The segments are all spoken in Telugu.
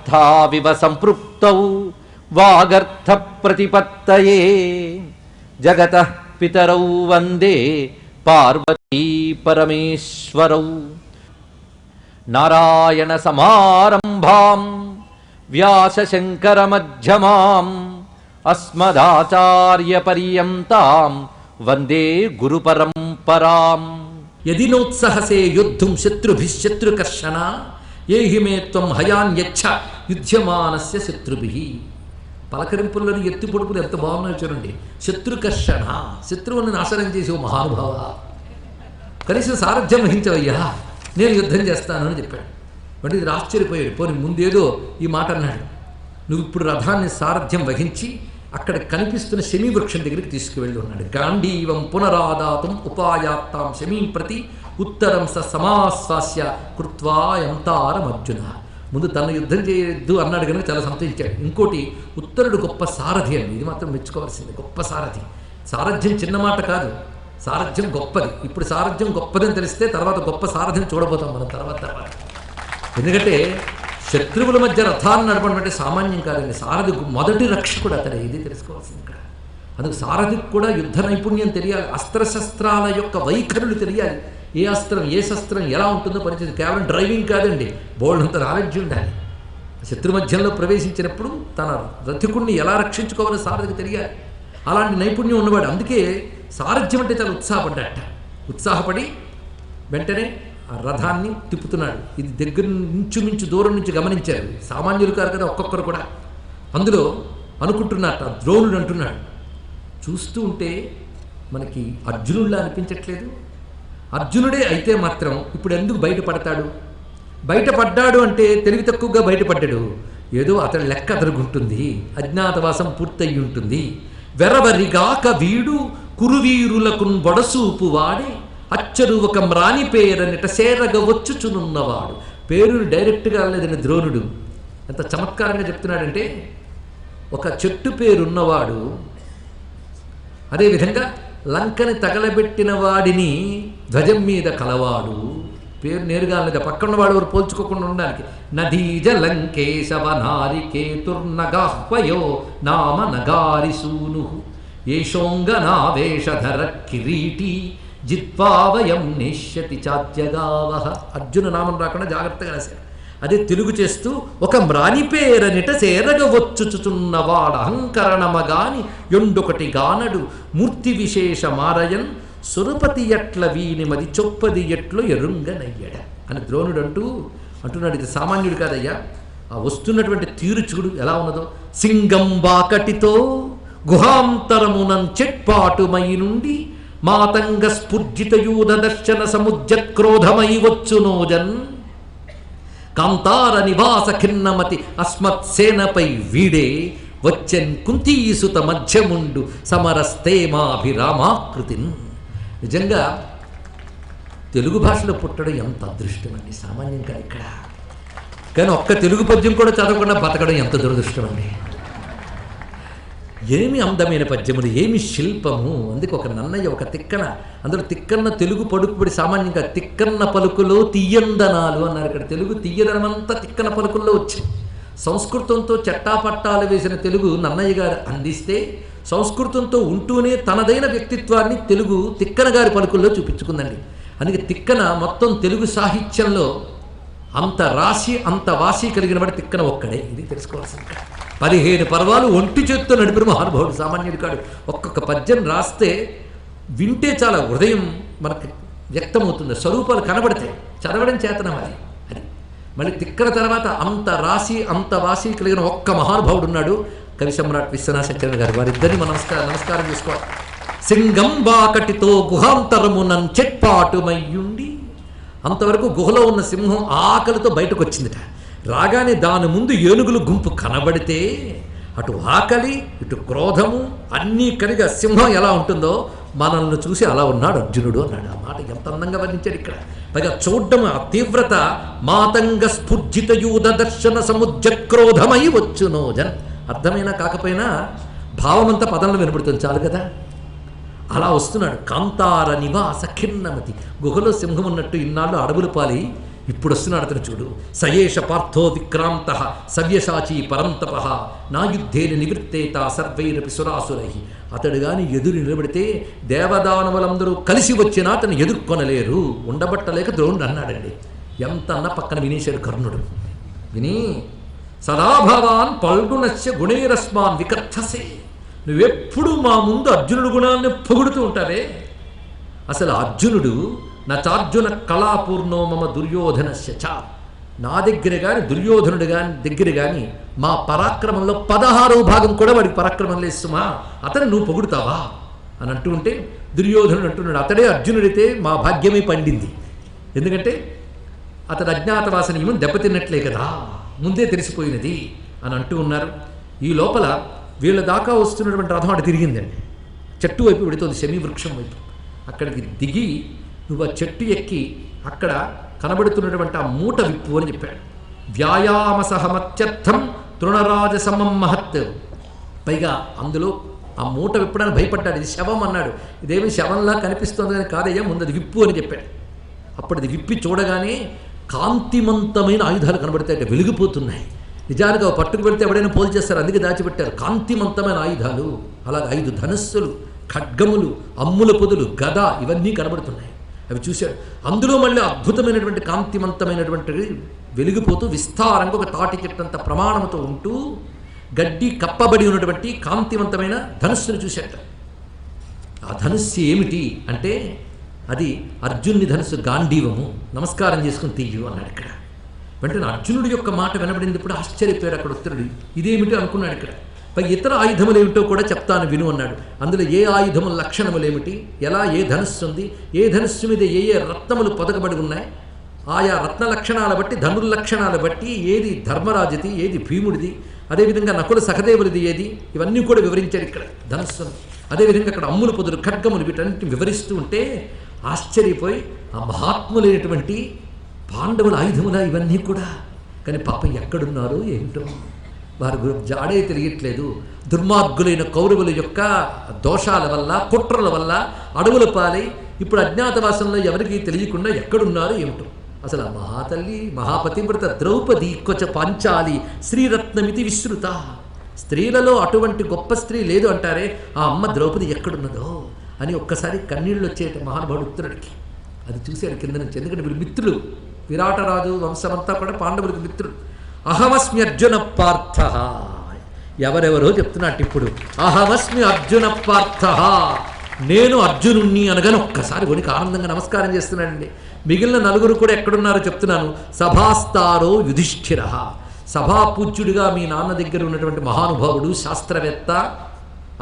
వాగర్థావివ సంపృక్తౌ వాగర్థ ప్రతిపత్తయే జగతః పితరౌ వందే పార్వతీ పరమేశ్వరౌ. నారాయణ సమారంభాం వ్యాసశంకర మధ్యమాం అస్మదాచార్య పర్యంతాం వందే గురు పరంపరాం. యది నోత్సహసే యుద్ధం శత్రుభిశత్రుకర్షణ ఏహి మే త్వం హయాన్యచ్చ యుధ్యమానస్య శత్రుభిః. పలకరింపుల్లోని ఎత్తి పొడుపులు ఎంత బాగున్నాయో చూడండి. శత్రుకర్షణ, శత్రువుని నాశనం చేసే ఓ మహానుభావ, కనీసం సారథ్యం వహించవయ్యా, నేను యుద్ధం చేస్తాను అని చెప్పాడు. అంటే ఇది ఆశ్చర్యపోయాడు. పోనీ ముందేదో ఈ మాట అన్నాడు, నువ్వు ఇప్పుడు రథాన్ని సారథ్యం వహించి అక్కడ కనిపిస్తున్న శమీ వృక్షం దగ్గరికి తీసుకువెళ్ళి ఉన్నాడు. గాంధీవం పునరాదాతం ఉపాయాత్తాం శమీం ప్రతి ఉత్తరం సమాశ్వాస్య కృత్వాయంతారం అర్జున. ముందు తను యుద్ధం చేయొద్దు అన్నాడు కనుక చాలా సంతోషించాడు. ఇంకోటి, ఉత్తరుడు గొప్ప సారథి అండి, ఇది మాత్రం మెచ్చుకోవాల్సింది. గొప్ప సారథి. సారథ్యం చిన్న మాట కాదు, సారథ్యం గొప్పది. ఇప్పుడు సారథ్యం గొప్పదని తెలిస్తే తర్వాత గొప్ప సారథిని చూడబోతాం మనం తర్వాత. ఎందుకంటే శత్రువుల మధ్య రథాన్ని నడపడం అంటే సామాన్యం కాదండి. సారథి మొదటి రక్షకుడు అతడే, ఇది తెలుసుకోవాల్సింది ఇక్కడ. అందుకు సారథికి కూడా యుద్ధ నైపుణ్యం తెలియాలి, అస్త్రశస్త్రాల యొక్క వైఖరులు తెలియాలి. ఏ అస్త్రం ఏ శస్త్రం ఎలా ఉంటుందో పరిస్థితి. కేవలం డ్రైవింగ్ కాదండి, బోల్డంత నాలెడ్జ్ ఉండాలి. శత్రు మధ్యంలో ప్రవేశించినప్పుడు తన రథికుణ్ణి ఎలా రక్షించుకోవాలో సారథికి తెలియాలి. అలాంటి నైపుణ్యం ఉన్నవాడు. అందుకే సారథ్యం అంటే చాలా ఉత్సాహపడ్డాట. ఉత్సాహపడి వెంటనే ఆ రథాన్ని తిప్పుతున్నాడు. ఇది దగ్గర ఇంచుమించు దూరం నుంచి గమనించారు, సామాన్యులు కారు కదా ఒక్కొక్కరు కూడా. అందులో అనుకుంటున్నట్ట ద్రోణుడు అంటున్నాడు, చూస్తూ ఉంటే మనకి అర్జునుడిలా అనిపించట్లేదు. అర్జునుడే అయితే మాత్రం ఇప్పుడు ఎందుకు బయటపడతాడు? బయటపడ్డాడు అంటే తెలివి తక్కువగా బయటపడ్డాడు. ఏదో అతడి లెక్క అతరుగుంటుంది, అజ్ఞాతవాసం పూర్తయి ఉంటుంది. వెరవరిగాక వీడు కురువీరులకు బొడసూపు వాడే అచ్చరు ఒక మ్రాని పేరనిట సేరగ వచ్చుచునున్నవాడు. పేరుని డైరెక్ట్గా లేదని ద్రోణుడు ఎంత చమత్కారంగా చెప్తున్నాడంటే, ఒక చెట్టు పేరున్నవాడు, అదేవిధంగా లంకని తగలబెట్టిన వాడిని ధ్వజం మీద కలవాడు. పేరు నేరుగా లేదా పక్కన వాడు ఎవరు పోల్చుకోకుండా ఉండడానికి. నదీజ లంకేశవనారికేతుర్నగాహ్వయో నామ నగారిసూను ఏషోంగనావేషధర కిరీటి జిత్వావయం నిశ్యతి చాత్యగావహ. అర్జున నామం రాకుండా జాగ్రత్తగా రాశారు. అదే తెలుగు చేస్తూ, ఒక మ్రాని పేరనిట సేరగ వచ్చుచుచున్నవాడ అహంకరణమగాని యొండొకటి గానడు మూర్తి విశేష మారయన్ సురపతి ఎట్ల వీనిమది చొప్పది ఎట్లు ఎరుంగనయ్యడ అని ద్రోణుడు అంటున్నాడు. ఇది సామాన్యుడు కాదయ్యా. ఆ వస్తున్నటువంటి తీరు చూడు ఎలా ఉన్నదో. సింగం బాకటితో గుహాంతరమునం చెట్పాటుమై నుండి మాతంగ స్ఫుర్జిత యూధ దర్శన సముజ్జక్రోధమై వచ్చునోజన్ కాంతార నివాస ఖిన్నమతి అస్మత్ సేనపై వీడే వచ్చెన్ కుంతీసుత మధ్యముండు సమరస్తేమాభిరామాకృతిన్. నిజంగా తెలుగు భాషలో పుట్టడం ఎంత అదృష్టం అండి, సామాన్యం కాదు ఇక్కడ. కానీ ఒక్క తెలుగు పద్యం కూడా చదవకుండా బతకడం ఎంత దురదృష్టం అండి. ఏమి అందమైన పద్యములు, ఏమి శిల్పము. అందుకే ఒక నన్నయ్య ఒక తిక్కన, అందులో తిక్కన్న తెలుగు పడుకుబడి సామాన్యంగా తిక్కన్న పలుకులో తీయందనాలు అన్నారు. ఇక్కడ తెలుగు తీయదనమంతా తిక్కన పలుకుల్లో వచ్చింది. సంస్కృతంతో చట్టాపట్టాలు వేసిన తెలుగు నన్నయ్య గారు అందిస్తే, సంస్కృతంతో ఉంటూనే తనదైన వ్యక్తిత్వాన్ని తెలుగు తిక్కన గారి పలుకుల్లో చూపించుకుందండి. అందుకే తిక్కన మొత్తం తెలుగు సాహిత్యంలో అంత రాశి అంత వాసి కలిగిన వాడు తిక్కన ఒక్కడే, ఇది తెలుసుకోవాల్సింది. 15 పర్వాలు ఒంటి చేత్తో నడిపిన మహానుభావుడు, సామాన్యుడు కాడు. ఒక్కొక్క పద్యం రాస్తే వింటే చాలా హృదయం మనకి వ్యక్తమవుతుంది, స్వరూపాలు కనబడతాయి. చదవడం చేతనం అది. మళ్ళీ తిక్కన తర్వాత అంత రాశి అంత వాసి కలిగిన ఒక్క మహానుభావుడు ఉన్నాడు, కవి సమ్రాట్ విశ్వనాథశంకరన్ గారు. వారిద్దరిని నమస్కారం చేసుకోవాలి. సింగం బాకటితో గుహాంతరమునం చెట్పాటుమయ్యుండి. అంతవరకు గుహలో ఉన్న సింహం ఆకలితో బయటకు వచ్చిందిట. రాగానే దాని ముందు ఏనుగుల గుంపు కనబడితే అటు ఆకలి ఇటు క్రోధము అన్నీ కలిగి సింహం ఎలా ఉంటుందో మనల్ని చూసి అలా ఉన్నాడు అర్జునుడు అన్నాడు. ఆ మాట ఎంత అందంగా వర్ణించాడు ఇక్కడ. పైగా చూడ్డం ఆ తీవ్రత, మాతంగ స్ఫుర్జిత యూధ దర్శన సముజ్జక్రోధమై వచ్చునోజన్. అర్థమైనా కాకపోయినా భావమంతా పదంలో వినపడుతుంది చాలు కదా. అలా వస్తున్నాడు. కాంతార నివాస ఖిన్నమతి. గుహలో సింహం ఉన్నట్టు ఇన్నాళ్ళు అడవులు పాలి ఇప్పుడు వస్తున్నాడు అతను చూడు. సయేష పార్థో విక్రాంత సవ్యసాచీ పరంతప నా యుద్ధేన నివృత్తేత సర్వైరపి సురాసురై. అతడు గాని ఎదురు నిలబడితే దేవదానవులందరూ కలిసి వచ్చినా అతను ఎదుర్కొనలేరు, ఉండబట్టలేక ద్రోణుడు అన్నాడండి. ఎంత అన్న పక్కన వినేశాడు కర్ణుడు. విని సదాభవాన్ పల్గుణస్య గుణైరస్మాన్ వికర్ధసే, నువ్వెప్పుడు మా ముందు అర్జునుడు గుణాన్ని పొగుడుతూ ఉంటావే. అసలు అర్జునుడు నచార్జున కళాపూర్ణో మమ దుర్యోధనస్య చ, నా దగ్గర కానీ దుర్యోధనుడు కానీ దగ్గర కానీ మా పరాక్రమంలో 16వ భాగం కూడా వాడికి పరాక్రమం లేదు సుమా, అతను నువ్వు పొగుడుతావా అని అంటూ ఉంటే దుర్యోధనుడు అంటున్నాడు, అతడే అర్జునుడితే మా భాగ్యమే పండింది. ఎందుకంటే అతడు అజ్ఞాతవాస నియమం దెబ్బతిన్నట్లే కదా, ముందే తెలిసిపోయినది అని అంటూ ఉన్నారు. ఈ లోపల వీళ్ళ దాకా వస్తున్నటువంటి రథం అటు తిరిగిందండి, చెట్టు వైపు పెడుతుంది, శమీవృక్షం వైపు. అక్కడికి దిగి నువ్వు ఆ చెట్టు ఎక్కి అక్కడ కనబడుతున్నటువంటి ఆ మూట విప్పు అని చెప్పాడు. వ్యాయామ సహమత్యర్థం తృణరాజసమం మహత్. పైగా అందులో ఆ మూట విప్పడానికి భయపడ్డాడు. ఇది శవం అన్నాడు. ఇదేమి శవంలా కనిపిస్తుంది కానీ కాదయ్యా, ముందు అది విప్పు అని చెప్పాడు. అప్పుడు అది విప్పి చూడగానే కాంతిమంతమైన ఆయుధాలు కనబడతాయి, వెలిగిపోతున్నాయి. నిజానికి అవి పట్టుకు పెడితే ఎవడైనా పోల్ చేస్తారు, అందుకే దాచిపెట్టారు. కాంతిమంతమైన ఆయుధాలు, అలాగే 5 ధనుస్సులు, ఖడ్గములు, అమ్ముల పొదులు, గద ఇవన్నీ కనబడుతున్నాయి. అవి చూశాడు. అందులో మళ్ళీ అద్భుతమైనటువంటి కాంతిమంతమైనటువంటి వెలిగిపోతూ విస్తారంగా ఒక తాటి చెట్టంత ప్రమాణంతో ఉంటూ గడ్డి కప్పబడి ఉన్నటువంటి కాంతివంతమైన ధనుస్సును చూశాట. ఆ ధనుస్సు ఏమిటి అంటే అది అర్జునుని ధనుస్సు గాంధీవము, నమస్కారం చేసుకుని తీయు అన్నాడు. ఇక్కడ వెంటనే అర్జునుడి యొక్క మాట వినబడింది. ఇప్పుడు ఆశ్చర్యపోయారు అక్కడ ఉత్తరుడు. ఇదేమిటి అనుకున్నాడు. ఇక్కడ పై ఇతర ఆయుధములు ఏమిటో కూడా చెప్తాను విను అన్నాడు. అందులో ఏ ఆయుధముల లక్షణములు ఏమిటి, ఎలా ఏ ధనుస్సు ఉంది, ఏ ధనుస్సు మీద ఏ ఏ రత్నములు పొదగబడి ఉన్నాయి, ఆయా రత్న లక్షణాల బట్టి ధనుర్లక్షణాల బట్టి ఏది ధర్మరాజుది, ఏది భీముడిది, అదేవిధంగా నకుల సహదేవుడిది ఏది, ఇవన్నీ కూడా వివరించాడు ఇక్కడ ధనుస్సును. అదేవిధంగా అక్కడ అమ్ములు పొదులు ఖడ్గములు వీటన్నిటిని వివరిస్తూ ఉంటే ఆశ్చర్యపోయి ఆ మహాత్ములైనటువంటి పాండవుల ఆయుధముల ఇవన్నీ కూడా. కానీ పాపం ఎక్కడున్నారో ఏమిటో, వారి జాడే తెలియట్లేదు. దుర్మార్గులైన కౌరవుల యొక్క దోషాల వల్ల, కుట్రల వల్ల అడవుల పాలై ఇప్పుడు అజ్ఞాతవాసంలో ఎవరికీ తెలియకుండా ఎక్కడున్నారో ఏమిటో. అసలు ఆ మహాతల్లి మహాపతివ్రత ద్రౌపది కొచ పాంచాలి శ్రీరత్నమితి విశ్రుత. స్త్రీలలో అటువంటి గొప్ప స్త్రీ లేదు అంటారే, ఆ అమ్మ ద్రౌపది ఎక్కడున్నదో అని ఒక్కసారి కన్నీళ్ళు వచ్చేట మహానుభావుడు ఉత్తరుడికి. అది చూశాడు కింద నుంచి. ఎందుకంటే వీళ్ళు మిత్రులు, విరాటరాజు వంశమంతా కూడా పాండవులకు మిత్రుడు. అహమస్మి అర్జున పార్థ, ఎవరెవరో చెప్తున్నట్టు ఇప్పుడు. అహమస్మి అర్జున పార్థ, నేను అర్జునుణ్ణి అనగానే ఒక్కసారి వనికి ఆనందంగా నమస్కారం చేస్తున్నాడండి. మిగిలిన నలుగురు కూడా ఎక్కడున్నారో చెప్తున్నాను. సభాస్తారో యుధిష్ఠిర, సభాపూజ్యుడిగా మీ నాన్న దగ్గర ఉన్నటువంటి మహానుభావుడు శాస్త్రవేత్త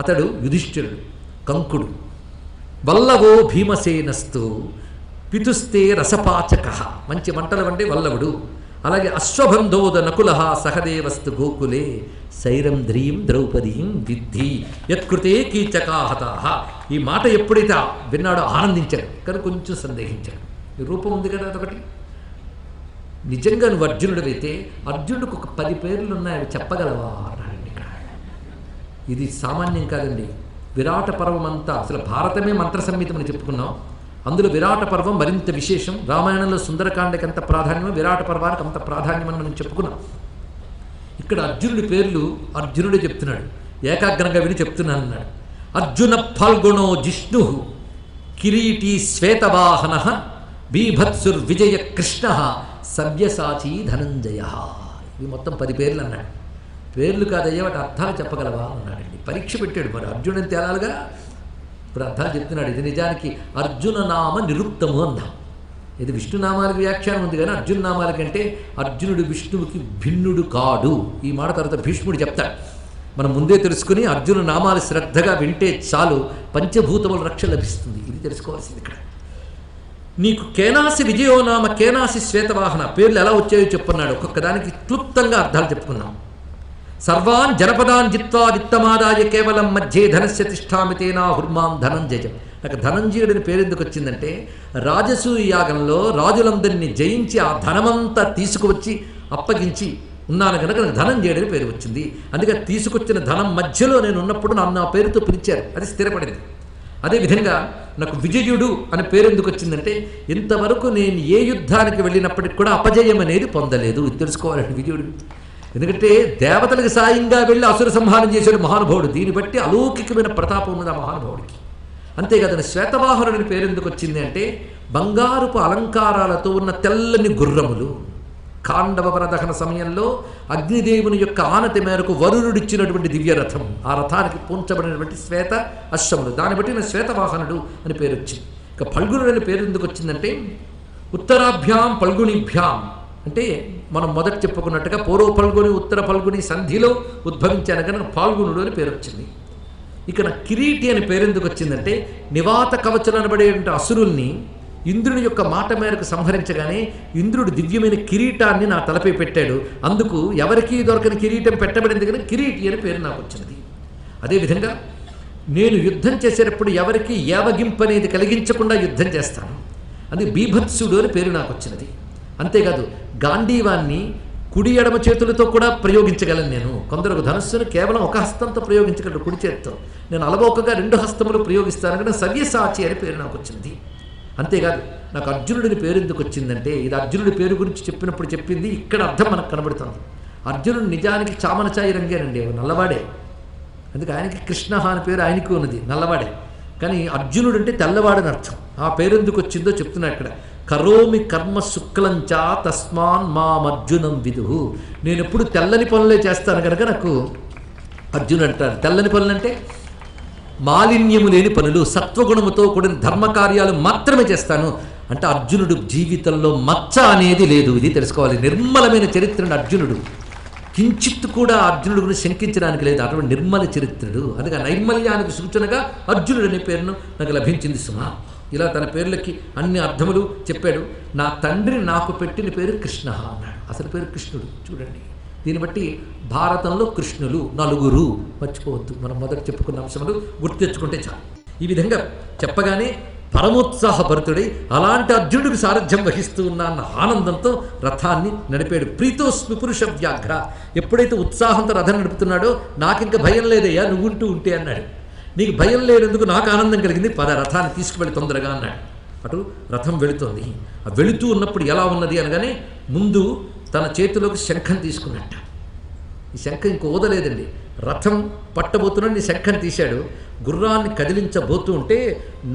అతడు యుధిష్ఠిరుడు, కంకుడు. వల్లవో భీమసేనస్తు పితుస్తే రసపాచక, మంచి మంటల వంటి వల్లవుడు. అలాగే అశ్వబంధోద నకుల సహదేవస్తు గోకులే శైరం ధ్రీం ద్రౌపదీం విద్ధి యత్కృతే కీచకాహత. ఈ మాట ఎప్పుడైతే విన్నాడో ఆనందించాడు, కానీ కొంచెం సందేహించాడు. ఈ రూపం ఉంది కదా అదొకటి. నిజంగా నువ్వు అర్జునుడివైతే అర్జునుడికి ఒక 10 పేర్లు ఉన్నాయి, అవి చెప్పగలవా అన్నాడండి. ఇక్కడ ఇది సామాన్యం కాదండి. విరాట పర్వం అంతా, అసలు భారతమే మంత్ర సంహితం అని చెప్పుకున్నాం. అందులో విరాట పర్వం మరింత విశేషం. రామాయణంలో సుందరకాండకి ఎంత ప్రాధాన్యమో విరాట పర్వానికి అంత ప్రాధాన్యమని మనం చెప్పుకున్నాం. ఇక్కడ అర్జునుడి పేర్లు అర్జునుడే చెప్తున్నాడు. ఏకాగ్రంగా విని చెప్తున్నాను అన్నాడు. అర్జున ఫల్గుణో జిష్ణు కిరీటీ శ్వేతవాహన బీభత్సుర్విజయ కృష్ణ సవ్యసాచీ ధనంజయ. ఇవి మొత్తం 10 పేర్లు అన్నాడు. పేర్లు కాదయ్యా, వాటి అర్థాలు చెప్పగలవా అన్నాడండి. పరీక్ష పెట్టాడు. మరి అర్జునుడిని తేలాలుగా. ఇప్పుడు అర్థాలు చెప్తున్నాడు. ఇది నిజానికి అర్జున నామ నిరుక్తము అందాం. ఇది విష్ణునామాలకు వ్యాఖ్యానం ఉంది, కానీ అర్జున నామాల కంటే అర్జునుడు విష్ణువుకి భిన్నుడు కాడు. ఈ మాట తర్వాత భీష్ముడు చెప్తాడు. మనం ముందే తెలుసుకుని అర్జున నామాలు శ్రద్ధగా వింటే చాలు, పంచభూతముల రక్ష లభిస్తుంది. ఇది తెలుసుకోవాల్సింది ఇక్కడ. నీకు కేనాసి విజయోనామ కేనాసి శ్వేతవాహన పేర్లు ఎలా వచ్చాయో చెప్పున్నాడు. ఒక్కొక్క దానికి క్లుప్తంగా అర్థాలు చెప్పుకున్నాం. సర్వాన్ జనపదాన్ జిత్వా విత్తమాదాయ కేవలం మధ్యే ధనస్య తిష్టామితేనా హుర్మాం ధనంజయం. నాకు ధనంజయుడిని పేరు ఎందుకు వచ్చిందంటే, రాజసూయ యాగంలో రాజులందరినీ జయించి ఆ ధనమంతా తీసుకువచ్చి అప్పగించి ఉన్నాను కనుక నాకు ధనంజయుడని పేరు వచ్చింది. అందుకే తీసుకొచ్చిన ధనం మధ్యలో నేను ఉన్నప్పుడు నన్ను ఆ పేరుతో పిలిచారు, అది స్థిరపడింది. అదేవిధంగా నాకు విజయుడు అని పేరు ఎందుకు వచ్చిందంటే ఇంతవరకు నేను ఏ యుద్ధానికి వెళ్ళినప్పటికి కూడా అపజయం అనేది పొందలేదు, ఇది తెలుసుకోవాలండి విజయుడు. ఎందుకంటే దేవతలకు సాయంగా వెళ్ళి అసుర సంహారం చేశాడు మహానుభావుడు. దీన్ని బట్టి అలౌకికమైన ప్రతాపం ఉన్నది ఆ మహానుభావుడికి. అంతేకాదని శ్వేతవాహనుడి పేరు ఎందుకు వచ్చింది అంటే బంగారుపు అలంకారాలతో ఉన్న తెల్లని గుర్రములు. ఖాండవ వరదహన సమయంలో అగ్నిదేవుని యొక్క ఆనతి మేరకు వరుణుడిచ్చినటువంటి దివ్యరథం, ఆ రథానికి పూంచబడినటువంటి శ్వేత అశ్వములు, దాన్ని బట్టి నా శ్వేతవాహనుడు అని పేరు వచ్చింది. ఇక ఫల్గుణుడు అనే పేరు ఎందుకు వచ్చిందంటే ఉత్తరాభ్యాం ఫల్గుణిభ్యాం అంటే మనం మొదట చెప్పుకున్నట్టుగా పూర్వ ఫల్గుని ఉత్తర ఫల్గుని సంధిలో ఉద్భవించాను కనుక ఫాల్గుణుడు అని పేరు వచ్చింది. ఇక్కడ కిరీటి అని పేరు ఎందుకు వచ్చిందంటే నివాత కవచలు అనబడేటువంటి అసురుల్ని ఇంద్రుని యొక్క మాట మేరకు సంహరించగానే ఇంద్రుడు దివ్యమైన కిరీటాన్ని నా తలపై పెట్టాడు. అందుకు ఎవరికీ దొరకని కిరీటం పెట్టబడింది కానీ కిరీటి అని పేరు నాకు వచ్చినది. అదేవిధంగా నేను యుద్ధం చేసేటప్పుడు ఎవరికి ఏవగింపు అనేది కలిగించకుండా యుద్ధం చేస్తాను, అది బీభత్సుడు అని పేరు నాకు వచ్చినది. అంతేకాదు గాంధీవాన్ని కుడి ఎడమ చేతులతో కూడా ప్రయోగించగలను నేను. కొందరు ధనుస్సును కేవలం ఒక హస్తంతో ప్రయోగించగలరు, కుడి చేతితో. నేను అలవోకగా 2 హస్తములు ప్రయోగిస్తాను కానీ సవ్యసాచి అని పేరు నాకు వచ్చింది. అంతేకాదు నాకు అర్జునుడిని పేరు ఎందుకు వచ్చిందంటే ఇది అర్జునుడి పేరు గురించి చెప్పినప్పుడు చెప్పింది, ఇక్కడ అర్థం మనకు కనబడుతుంది. అర్జునుడు నిజానికి చామనచాయి రంగేనండి, నల్లవాడే. అందుకే ఆయనకి కృష్ణ అని పేరు ఆయనకు ఉన్నది, నల్లవాడే. కానీ అర్జునుడు అంటే తెల్లవాడని అర్థం. ఆ పేరు ఎందుకు వచ్చిందో చెప్తున్నా ఇక్కడ. కరోమి కర్మ శుక్లంచా తస్మాన్ మామర్జునం విదుహు. నేను ఎప్పుడు తెల్లని పనులే చేస్తాను కనుక నాకు అర్జునుడు అంటారు. తెల్లని పనులు అంటే మాలిన్యము లేని పనులు, సత్వగుణముతో కూడిన ధర్మకార్యాలు మాత్రమే చేస్తాను అంటే అర్జునుడు జీవితంలో మచ్చ అనేది లేదు, ఇది తెలుసుకోవాలి. నిర్మలమైన చరిత్రను అర్జునుడు, కించిత్ కూడా అర్జునుడు గురించి శంకించడానికి లేదు, అటువంటి నిర్మల చరిత్రుడు. అందుకే నైర్మల్యానికి సూచనగా అర్జునుడు అనే పేరును నాకు లభించింది సుమా. ఇలా తన పేర్లకి అన్ని అర్థములు చెప్పాడు. నా తండ్రి నాకు పెట్టిన పేరు కృష్ణ అన్నాడు. అసలు పేరు కృష్ణుడు. చూడండి, దీన్ని బట్టి భారతంలో కృష్ణులు 4 మర్చిపోవద్దు. మనం మొదట చెప్పుకున్న అంశములు గుర్తు తెచ్చుకుంటే చాలు. ఈ విధంగా చెప్పగానే పరమోత్సాహభరితుడై అలాంటి అర్జునుడికి సారథ్యం వహిస్తూ ఉన్న అన్న ఆనందంతో రథాన్ని నడిపాడు. ప్రీతోస్మి పురుష వ్యాఘ్ర. ఎప్పుడైతే ఉత్సాహంతో రథం నడుపుతున్నాడో నాకింక భయం లేదయ్యా నువ్వుంటూ ఉంటే అన్నాడు. నీకు భయం లేనందుకు నాకు ఆనందం కలిగింది, పద రథాన్ని తీసుకువెళ్ళి తొందరగా అన్నాడు. అటు రథం వెళుతోంది. ఆ వెళుతూ ఉన్నప్పుడు ఎలా ఉన్నది అనగానే ముందు తన చేతిలోకి శంఖం తీసుకున్నట్ట. ఈ శంఖం ఇంక ఓదలేదండి. రథం పట్టబోతున్నాడు, ఈ శంఖం తీశాడు. గుర్రాన్ని కదిలించబోతూ ఉంటే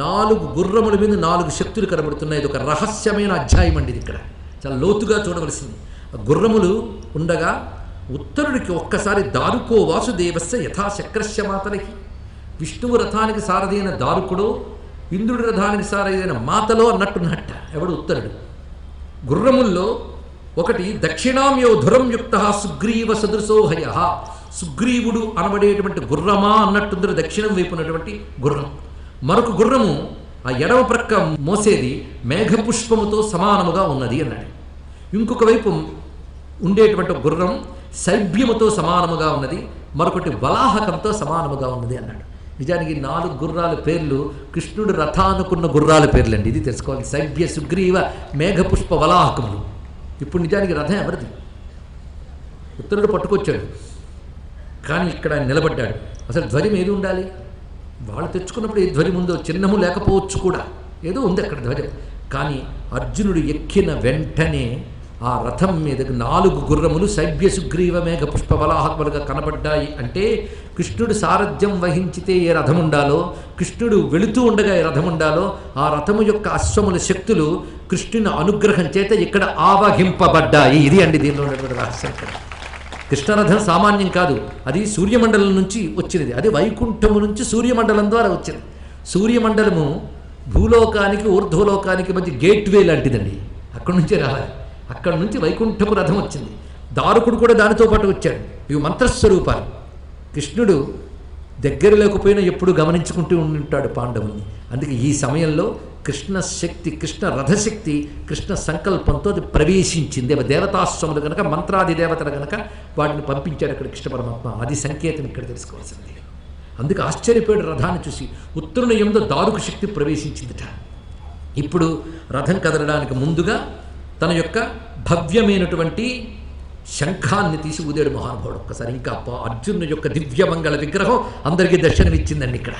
4 గుర్రముల మీద 4 శక్తులు కనబడుతున్నాయి. ఇది ఒక రహస్యమైన అధ్యాయం అండి. ఇది ఇక్కడ చాలా లోతుగా చూడవలసింది. గుర్రములు ఉండగా ఉత్తరుడికి ఒక్కసారి దారుకో వాసుదేవస్య యథాశక్రస్య మాతలకి, విష్ణువు రథానికి సారథి అయిన దారుకుడు, ఇంద్రుడి రథానికి సారథి అయిన మాతలో అన్నట్టున్నట్ట. ఎవడు ఉత్తరుడు. గుర్రముల్లో ఒకటి దక్షిణాంయో ధురం యుక్త సుగ్రీవ సదృశోహయ. సుగ్రీవుడు అనబడేటువంటి గుర్రమా అన్నట్టుందరు దక్షిణం వైపు ఉన్నటువంటి గుర్రం. మరొక గుర్రము ఆ ఎడమ ప్రక్క మోసేది మేఘపుష్పముతో సమానముగా ఉన్నది అన్నాడు. ఇంకొక వైపు ఉండేటువంటి గుర్రం శైభ్యముతో సమానముగా ఉన్నది, మరొకటి వలాహకంతో సమానముగా ఉన్నది అన్నాడు. నిజానికి 4 గుర్రాల పేర్లు కృష్ణుడు రథానుకున్న గుర్రాల పేర్లండి. ఇది తెలుసుకోవాలి. శైభ్య సుగ్రీవ మేఘపుష్ప వలాహకములు. ఇప్పుడు నిజానికి రథం ఎవరిది? ఉత్తరుడు పట్టుకొచ్చాడు, కానీ ఇక్కడ ఆయన నిలబడ్డాడు. అసలు ధ్వజం ఏది ఉండాలి? వాళ్ళు తెచ్చుకున్నప్పుడు ఏ ధ్వజం ఉందో చిహ్నము లేకపోవచ్చు కూడా, ఏదో ఉంది అక్కడ ధ్వజం. కానీ అర్జునుడు ఎక్కిన వెంటనే ఆ రథం మీదకు 4 గుర్రములు శైభ్య సుగ్రీవ మేఘ పుష్ప వలాహకములుగా కనబడ్డాయి. అంటే కృష్ణుడు సారథ్యం వహించితే ఏ రథం ఉండాలో, కృష్ణుడు వెళుతూ ఉండగా ఏ రథం ఉండాలో, ఆ రథము యొక్క అశ్వముల శక్తులు కృష్ణుని అనుగ్రహం చేత ఇక్కడ ఆవహింపబడ్డాయి. ఇది అండి దీనిలో ఉన్నటువంటి రహస్యం. కృష్ణరథం సామాన్యం కాదు, అది సూర్యమండలం నుంచి వచ్చినది. అది వైకుంఠము నుంచి సూర్యమండలం ద్వారా వచ్చింది. సూర్యమండలము భూలోకానికి ఊర్ధ్వలోకానికి మధ్య గేట్వే లాంటిదండి. అక్కడి నుంచే రావాలి. అక్కడి నుంచి వైకుంఠపు రథం వచ్చింది. దారుకుడు కూడా దానితో పాటు వచ్చాడు. ఇవి మంత్రస్వరూపాలు. కృష్ణుడు దగ్గర లేకపోయినా ఎప్పుడు గమనించుకుంటూ ఉంటాడు పాండవుల్ని. అందుకే ఈ సమయంలో కృష్ణ శక్తి, కృష్ణ రథశక్తి, కృష్ణ సంకల్పంతో అది ప్రవేశించింది. అవి దేవతాశ్రములు కనుక, మంత్రాది దేవతలు కనుక వాటిని పంపించాడు అక్కడ కృష్ణ పరమాత్మ. అది సంకేతం ఇక్కడ తెలుసుకోవాల్సింది. అందుకే ఆశ్చర్యపోయాడు రథాన్ని చూసి. ఉత్తరుని యందు దారుకు శక్తి ప్రవేశించిందిట. ఇప్పుడు రథం కదలడానికి ముందుగా తన యొక్క భవ్యమైనటువంటి శంఖాన్ని తీసి ఊదాడు మహానుభావుడు. ఒక్కసారి ఇంకా అర్జునుని యొక్క దివ్యమంగళ విగ్రహం అందరికీ దర్శనమిచ్చిందండి. ఇక్కడ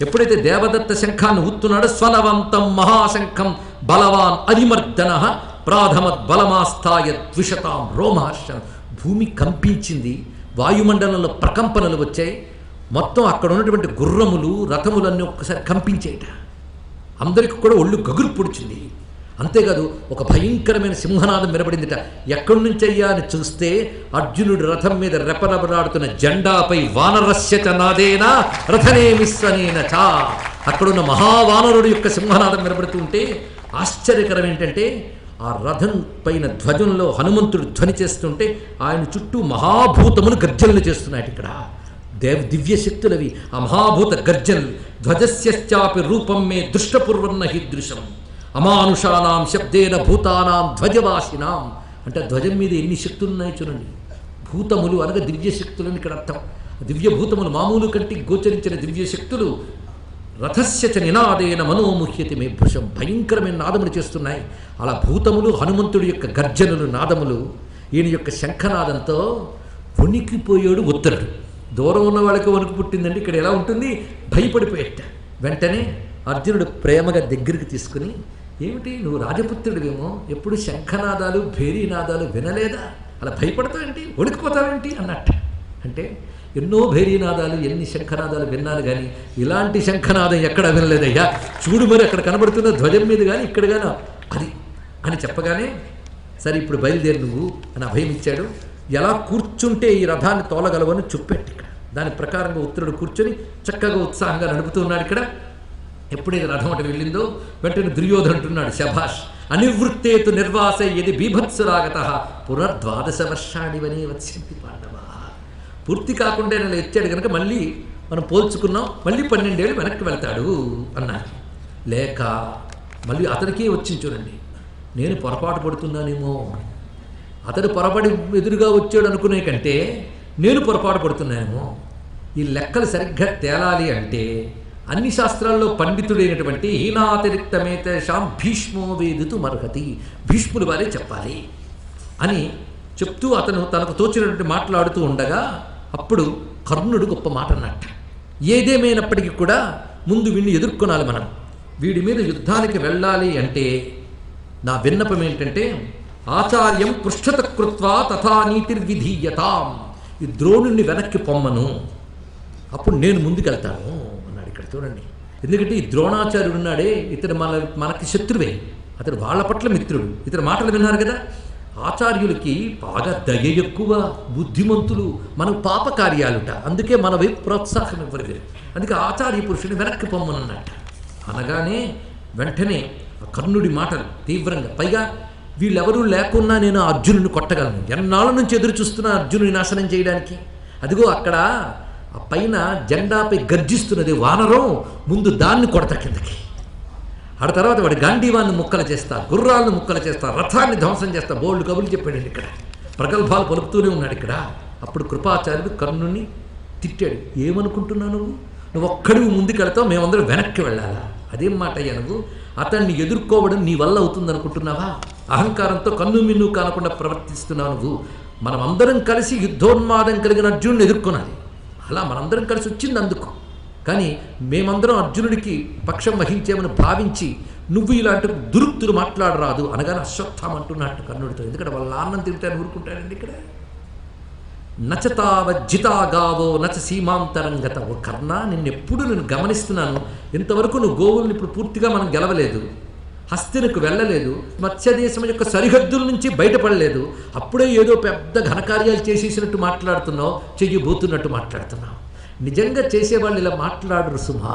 ఎప్పుడైతే దేవదత్త శంఖాన్ని ఊత్తున్నాడో స్వనవంతం మహాశంఖం బలవాన్ అరిమర్దన ప్రాథమద్ బలమాస్థాయ ద్విషతాం రోమహర్షం. భూమి కంపించింది, వాయుమండలంలో ప్రకంపనలు వచ్చాయి, మొత్తం అక్కడ ఉన్నటువంటి గుర్రములు రథములన్నీ ఒక్కసారి కంపించేట. అందరికీ కూడా ఒళ్ళు గగురు పొడిచింది. అంతేకాదు ఒక భయంకరమైన సింహనాదం వినబడిందిట. ఎక్కడి నుంచి అయ్యా అని చూస్తే అర్జునుడు రథం మీద రెపరెపలాడుతున్న జెండాపై వానరస్యత నాదేనా రథనేమిస్వనేన చా, అక్కడున్న మహావానరుడు యొక్క సింహనాదం వినబడుతుంటే ఆశ్చర్యకరం ఏంటంటే ఆ రథం పైన ధ్వజంలో హనుమంతుడు ధ్వని చేస్తుంటే ఆయన చుట్టూ మహాభూతములు గర్జనలు చేస్తున్నాయి. ఇక్కడ దివ్య శక్తులవి ఆ మహాభూత గర్జనలు. ధ్వజస్యాపి రూపం మే దృష్టపూర్వన్న హీదృశం అమానుషానాం శబ్దేన భూతానాం ధ్వజవాసినాం. అంటే ధ్వజం మీద ఎన్ని శక్తులు ఉన్నాయో చూడండి. భూతములు అనగా దివ్య శక్తులని ఇక్కడ అర్థం. దివ్య భూతములు మామూలు కంటికి గోచరించిన దివ్య శక్తులు రథస్య చ నినాదేన మనోముహ్యతి మే భృశం, భయంకరమైన నాదములు చేస్తున్నాయి. అలా భూతములు హనుమంతుడి యొక్క గర్జనులు నాదములు ఈయన యొక్క శంఖనాదంతో వణికిపోయాడు ఉత్తరుడు. దూరం ఉన్న వాళ్ళకి వణుకు పుట్టిందండి. ఇక్కడ ఎలా ఉంటుంది, భయపడిపోయేట. వెంటనే అర్జునుడు ప్రేమగా దగ్గరికి తీసుకుని, ఏమిటి నువ్వు రాజపుత్రుడివేమో, ఎప్పుడు శంఖనాదాలు భేరీనాదాలు వినలేదా, అలా భయపడతావేంటి, వణికిపోతావేంటి అన్నట్టు. అంటే ఎన్నో భేరీనాదాలు ఎన్ని శంఖనాదాలు విన్నాను కానీ ఇలాంటి శంఖనాదం ఎక్కడ వినలేదయ్యా, చూడు మరి అక్కడ కనబడుతున్న ధ్వజం మీద కానీ ఇక్కడ కానీ అది అని చెప్పగానే, సరే ఇప్పుడు బయలుదేరి నువ్వు అని అభయం ఇచ్చాడు. ఎలా కూర్చుంటే ఈ రథాన్ని తోలగలవని చూపెట్టి ఇక్కడ దాని ప్రకారంగా ఉత్తరుడు కూర్చొని చక్కగా ఉత్సాహంగా నడుపుతూ ఉన్నాడు. ఇక్కడ ఎప్పుడైతే రథం అటు వెళ్ళిందో వెంటనే దుర్యోధన అంటున్నాడు, శభాష్ అనివృత్తేతు నిర్వాసే యది బీభత్సురాగత పునర్ద్వాదశ వర్షాణి వనే వత్స్యంతి పాండవ. పూర్తి కాకుండా నేను ఎచ్చాడు కనుక మళ్ళీ మనం పోల్చుకున్నాం, మళ్ళీ 12 ఏళ్ళు వెనక్కి వెళ్తాడు అన్నారు. లేక మళ్ళీ అతనికే వచ్చింది చూడండి, నేను పొరపాటు పడుతున్నానేమో, అతడు పొరపడి ఎదురుగా వచ్చాడు అనుకునే కంటే నేను పొరపాటు పడుతున్నానేమో. ఈ లెక్కలు సరిగ్గా తేలాలి అంటే అన్ని శాస్త్రాల్లో పండితుడైనటువంటి హీనాతిరిక్తమేతేషాం భీష్మో వేదితు మర్హతి, భీష్ముడు వారే చెప్పాలి అని చెప్తూ అతను తనకు తోచినటువంటి మాట్లాడుతూ ఉండగా అప్పుడు కర్ణుడు గొప్ప మాట అన్నట్టు. ఏదేమైనప్పటికీ కూడా ముందు వీడిని ఎదుర్కొనాలి మనం, వీడి మీద యుద్ధానికి వెళ్ళాలి అంటే నా విన్నపం ఏంటంటే ఆచార్యం పృష్ఠత కృత్వా తథా నీతిర్విధీయతాం, ఈ ద్రోణుణ్ణి వెనక్కి పొమ్మను, అప్పుడు నేను ముందుకెళ్తాను అన్నాడు. ఇక్కడ చూడండి, ఎందుకంటే ఈ ద్రోణాచార్యుడు ఉన్నాడే ఇతడు మనకి శత్రువే, అతడు వాళ్ళ పట్ల మిత్రుడు. ఇతడు మాటలు విన్నారు కదా, ఆచార్యులకి బాగా దయ ఎక్కువ, బుద్ధిమంతులు, మనకు పాప కార్యాలుట, అందుకే మన వైపు ప్రోత్సాహం ఇవ్వలేదు. అందుకే ఆచార్య పురుషుని వెనక్కి పొమ్మనన్నట్ట. అనగానే వెంటనే కర్ణుడి మాటలు తీవ్రంగా, పైగా వీళ్ళెవరూ లేకున్నా నేను అర్జునుడిని కొట్టగలను, ఎన్నాళ్ళ నుంచి ఎదురు చూస్తున్నా అర్జునుని నాశనం చేయడానికి. అదిగో అక్కడ ఆ పైన జెండాపై గర్జిస్తున్నది వానరం, ముందు దాన్ని కొడతా కిందకి, ఆ తర్వాత వాడి గాంధీవాన్ని ముక్కలు చేస్తా, గుర్రాలను ముక్కలు చేస్తా, రథాన్ని ధ్వంసం చేస్తా, బోల్డ్ కబుర్లు చెప్పాడండి. ఇక్కడ ప్రగల్భాలు పలుకుతూనే ఉన్నాడు ఇక్కడ. అప్పుడు కృపాచార్యుడు కర్ణుని తిట్టాడు, ఏమనుకుంటున్నావు నువ్వు ఒక్కడివి ముందుకెళ్తావు, మేమందరం వెనక్కి వెళ్ళాలా, అదేం మాట అయ్యా నువ్వు, అతన్ని ఎదుర్కోవడం నీ వల్ల అవుతుంది అనుకుంటున్నావా, అహంకారంతో కన్ను మిన్ను కానకుండా ప్రవర్తిస్తున్నావు నువ్వు. మనం అందరం కలిసి యుద్ధోన్మాదం కలిగిన అర్జునుడిని ఎదుర్కొనాలి, అలా మనందరం కలిసి వచ్చింది అందుకు. కానీ మేమందరం అర్జునుడికి పక్షం వహించేమని భావించి నువ్వు ఇలాంటి దురుక్తులు మాట్లాడరాదు అనగానే అశ్వత్థామంటున్నట్టు కర్ణుడితో. ఎందుకంటే వాళ్ళ నాన్నం తింటాను ఊరుకుంటాడండి. ఇక్కడ నచతావజ్జితా గావో నచ సీమాంతరంగత. ఓ కర్ణ, నిన్నెప్పుడు నేను గమనిస్తున్నాను, ఇంతవరకు నువ్వు గోవుల్ని ఇప్పుడు పూర్తిగా మనం గెలవలేదు, హస్తినకు వెళ్ళలేదు, మత్స్యదేశం యొక్క సరిహద్దుల నుంచి బయటపడలేదు, అప్పుడే ఏదో పెద్ద ఘనకార్యాలు చేసేసినట్టు మాట్లాడుతున్నావు, చెయ్యబోతున్నట్టు మాట్లాడుతున్నావు. నిజంగా చేసేవాళ్ళు ఇలా మాట్లాడరు సుమా,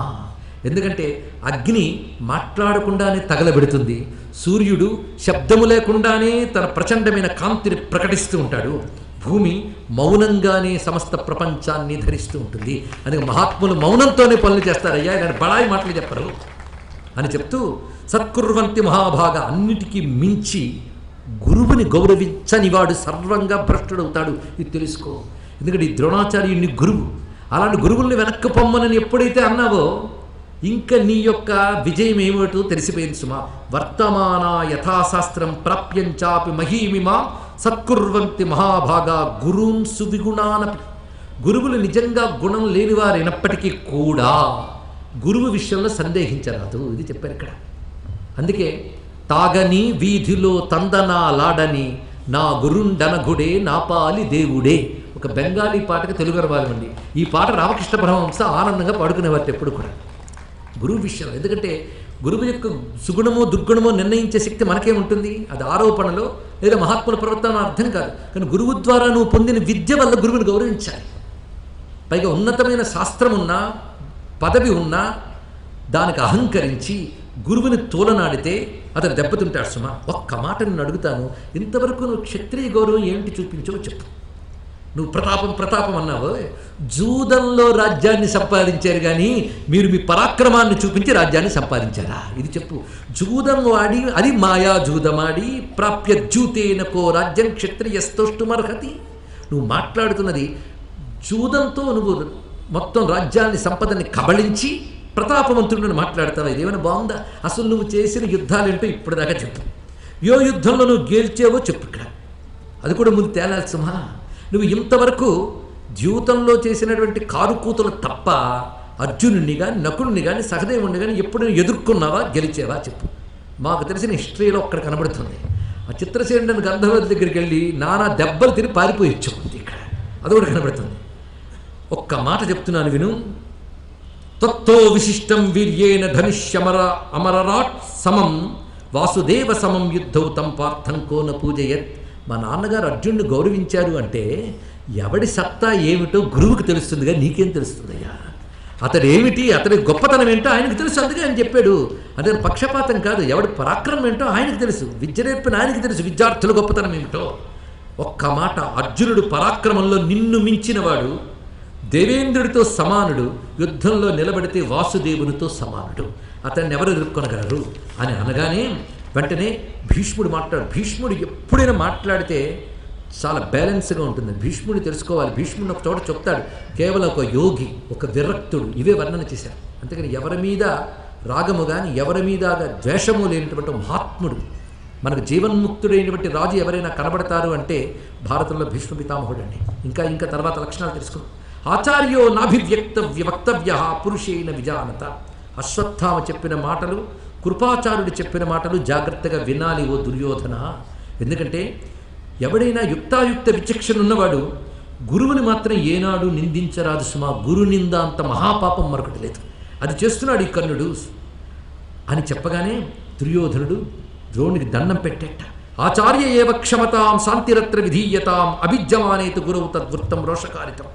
ఎందుకంటే అగ్ని మాట్లాడకుండానే తగలబెడుతుంది, సూర్యుడు శబ్దము లేకుండానే తన ప్రచండమైన కాంతిని ప్రకటిస్తూ ఉంటాడు, భూమి మౌనంగానే సమస్త ప్రపంచాన్ని ధరిస్తూ ఉంటుంది. అందుకే మహాత్ములు మౌనంతోనే పనులు చేస్తారయ్యా, ఇలాంటి బడాయి మాటలు చెప్పరు అని చెప్తూ, సత్కుర్వంతి మహాభాగ, అన్నిటికీ మించి గురువుని గౌరవించని వాడు సర్వంగా భ్రష్టుడవుతాడు, ఇది తెలుసుకో. ఎందుకంటే ఈ ద్రోణాచార్యుని గురువు, అలాంటి గురువుల్ని వెనక్కి పొమ్మనని ఎప్పుడైతే అన్నావో ఇంకా నీ యొక్క విజయం ఏమిటో తెలిసిపోయింది సుమా. వర్తమాన యథాశాస్త్రం ప్రాప్యంచాపి మహీమిమా సత్కుర్వంతి మహాభాగా గురూన్ సువిగుణానపి. గురువులు నిజంగా గుణం లేనివారైనప్పటికీ కూడా గురువు విషయంలో సందేహించరాదు. ఇది చెప్పారు ఇక్కడ. అందుకే తాగని వీధిలో తందనాలాడని నా గురుండనగుడే నా పాలి దేవుడే, ఒక బెంగాలీ పాటకి తెలుగు రవాలండి. ఈ పాట రామకృష్ణ పరమహంస ఆనందంగా పాడుకునేవారు ఎప్పుడు కూడా గురువు విషయంలో. ఎందుకంటే గురువు యొక్క సుగుణమో దుర్గుణమో నిర్ణయించే శక్తి మనకేముంటుంది? అది ఆరోపణలో లేదా మహాత్ముల ప్రవర్తన అర్థం కాదు. కానీ గురువు ద్వారా నువ్వు పొందిన విద్య వల్ల గురువుని గౌరవించాలి. పైగా ఉన్నతమైన శాస్త్రం ఉన్నా పదవి ఉన్నా దానికి అహంకరించి గురువుని తోలనాడితే అతను దెబ్బతింటాడు సుమా. ఒక్క మాట నేను అడుగుతాను, ఇంతవరకు నువ్వు క్షత్రియ గౌరవం ఏమిటి చూపించవో చెప్పు. నువ్వు ప్రతాపం అన్నావు, జూదంలో రాజ్యాన్ని సంపాదించారు కానీ మీరు మీ పరాక్రమాన్ని చూపించి రాజ్యాన్ని సంపాదించారా? ఇది చెప్పు. జూదం ఆడి, అది మాయా జూదమాడి ప్రాప్య జూతేనకో రాజ్యం క్షత్రియస్తోష్టుమర్హతి. నువ్వు మాట్లాడుతున్నది జూదంతో నువ్వు మొత్తం రాజ్యాన్ని సంపదని కబళించి ప్రతాపవంతుడిని మాట్లాడతావా? ఇదేమైనా బాగుందా? అసలు నువ్వు చేసిన యుద్ధాలేంటో ఇప్పటిదాకా చెప్పు. ఏ యుద్ధంలో నువ్వు గెలిచావో చెప్పు. ఇక్కడ అది కూడా ముందు తేలాలి సుమా. నువ్వు ఇంతవరకు జీవితంలో చేసినటువంటి కారుకూతలు తప్ప అర్జునుడిని కానీ నకుడిని కానీ సహదేవుడిని కానీ ఎప్పుడు ఎదుర్కొన్నావా, గెలిచావా చెప్పు. మాకు తెలిసిన హిస్టరీలో ఒక్కడ కనబడుతుంది. ఆ చిత్రసేనుని గంధర్వుడి దగ్గరికి వెళ్ళి నానా దెబ్బలు తిని పారిపోయి వచ్చుకుంది. ఇక్కడ అది కూడా కనబడుతుంది. ఒక్క మాట చెప్తున్నాను విను. తత్తో విశిష్టం వీర్యేణ ధనుష్యమర అమరరాట్ సమం వాసుదేవ సమం యుద్ధౌ తం పార్థం కోన పూజయత్. మా నాన్నగారు అర్జునుడిని గౌరవించారు అంటే ఎవడి సత్తా ఏమిటో గురువుకి తెలుస్తుందిగా, నీకేం తెలుస్తుందయ్యా? అతడు ఏమిటి, అతడి గొప్పతనం ఏంటో ఆయనకు తెలుసు. అందుకే ఆయన చెప్పాడు. అదే పక్షపాతం కాదు, ఎవడి పరాక్రమం ఏంటో ఆయనకు తెలుసు, విద్య నేర్పిన ఆయనకు తెలుసు, విద్యార్థుల గొప్పతనం ఏమిటో. ఒక్క మాట, అర్జునుడు పరాక్రమంలో నిన్ను మించినవాడు, దేవేంద్రుడితో సమానుడు, యుద్ధంలో నిలబడితే వాసుదేవునితో సమానుడు, అతన్ని ఎవరు ఎదుర్కొనగలరు అని అనగానే వెంటనే భీష్ముడు భీష్ముడు ఎప్పుడైనా మాట్లాడితే చాలా బ్యాలెన్స్గా ఉంటుంది. భీష్ముడిని తెలుసుకోవాలి. భీష్ముడిని ఒక చోట చెప్తాడు, కేవలం ఒక యోగి, ఒక విరక్తుడు, ఇవే వర్ణన చేశారు. అంతేకాని ఎవరి మీద రాగము కానీ ఎవరి మీద ద్వేషము లేనటువంటి మహాత్ముడు, మనకు జీవన్ముక్తుడైనటువంటి రాజు ఎవరైనా కనబడతారు అంటే భారతంలో భీష్మ పితామహుడు అండి. ఇంకా తర్వాత లక్షణాలు తెలుసుకున్నాం. ఆచార్యో నాభివ్యక్తవ్య వక్తవ్య పురుషేణ విజానత. అశ్వత్థామ చెప్పిన మాటలు, కృపాచార్యుడు చెప్పిన మాటలు జాగ్రత్తగా వినాలి ఓ దుర్యోధన. ఎందుకంటే ఎవడైనా యుక్తాయుక్త విచక్షణ ఉన్నవాడు గురువుని మాత్రం ఏనాడు నిందించరాదు సుమా. గురు నింద అంత మహాపాపం మరొకటి లేదు. అది చేస్తున్నాడు ఈ కర్ణుడు అని చెప్పగానే దుర్యోధనుడు ద్రోణుడికి దండం పెట్టేట. ఆచార్య ఏవ క్షమతాం శాంతిరత్ర విధీయతాం అభిజ్యమానేతు గురువు తద్వృత్తం రోషకారితం.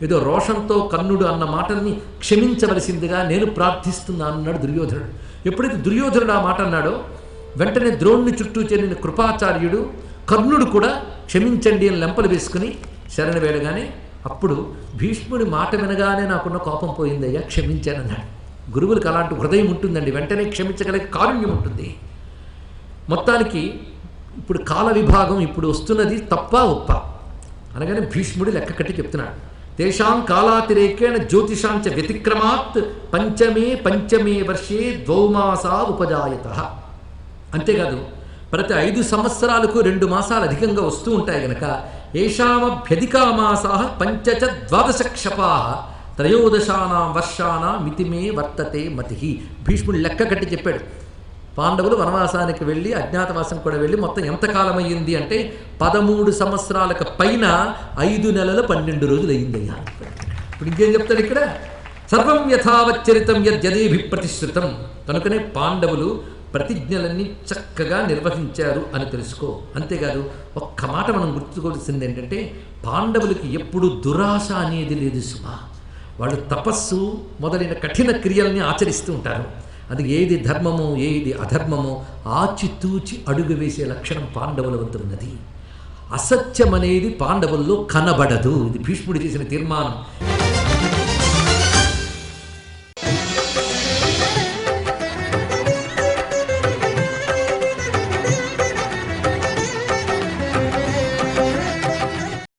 ఏదో రోషంతో కర్ణుడు అన్న మాటల్ని క్షమించవలసిందిగా నేను ప్రార్థిస్తున్నాను అన్నాడు దుర్యోధనుడు. ఎప్పుడైతే దుర్యోధనుడు ఆ మాట అన్నాడో వెంటనే ద్రోణుని చుట్టూ చేరిన కృపాచార్యుడు కర్ణుడు కూడా క్షమించండి అని లెంపలు వేసుకుని శరణ వేడగానే అప్పుడు భీష్ముడి మాట వినగానే నాకున్న కోపం పోయిందయ్యా, క్షమించానన్నాడు. గురువులకు అలాంటి హృదయం ఉంటుందండి, వెంటనే క్షమించగలిగే కారుణ్యం ఉంటుంది. మొత్తానికి ఇప్పుడు కాల విభాగం ఇప్పుడు వస్తున్నది తప్ప ఒప్ప అనగానే భీష్ముడు లెక్క కట్టి చెప్తున్నాడు. తేషాం కాలాతిరేకేణ జ్యోతిషాంచ వ్యతిక్రమాత్ పంచమే వర్షే 2 మాసా ఉపజాయత. అంతేకాదు ప్రతి 5 సంవత్సరాలకు 2 మాసాలు అధికంగా వస్తూ ఉంటాయి గనక ఏషామభ్యధికా మాసా 12 క్షపా త్రయోదశానాం వర్షానాం మితిమే వర్తతే మతి. భీష్ముడు లెక్క కట్టి చెప్పాడు. పాండవులు వనవాసానికి వెళ్ళి అజ్ఞాతవాసం కూడా వెళ్ళి మొత్తం ఎంతకాలం అయ్యింది అంటే 13 సంవత్సరాలకు పైన 5 నెలల 12 రోజులు అయ్యిందయ్యా. ఇప్పుడు ఇంకేం చెప్తాడు ఇక్కడ? సర్వం యథావచ్చరితం యద్యదేభి ప్రతిశ్రుతం. కనుకనే పాండవులు ప్రతిజ్ఞలన్నీ చక్కగా నిర్వహించారు అని తెలుసుకో. అంతేకాదు ఒక్క మాట మనం గుర్తుకోవాల్సింది ఏంటంటే పాండవులకి ఎప్పుడు దురాశ అనేది లేదు సుమా. వాళ్ళు తపస్సు మొదలైన కఠిన క్రియల్ని ఆచరిస్తూ ఉంటారు. అది ఏది ధర్మమో ఏది అధర్మమో ఆచితూచి అడుగు వేసే లక్షణం పాండవుల వద్ద ఉన్నది. అసత్యం అనేది పాండవుల్లో కనబడదు. ఇది భీష్ముడు చేసిన తీర్మానం.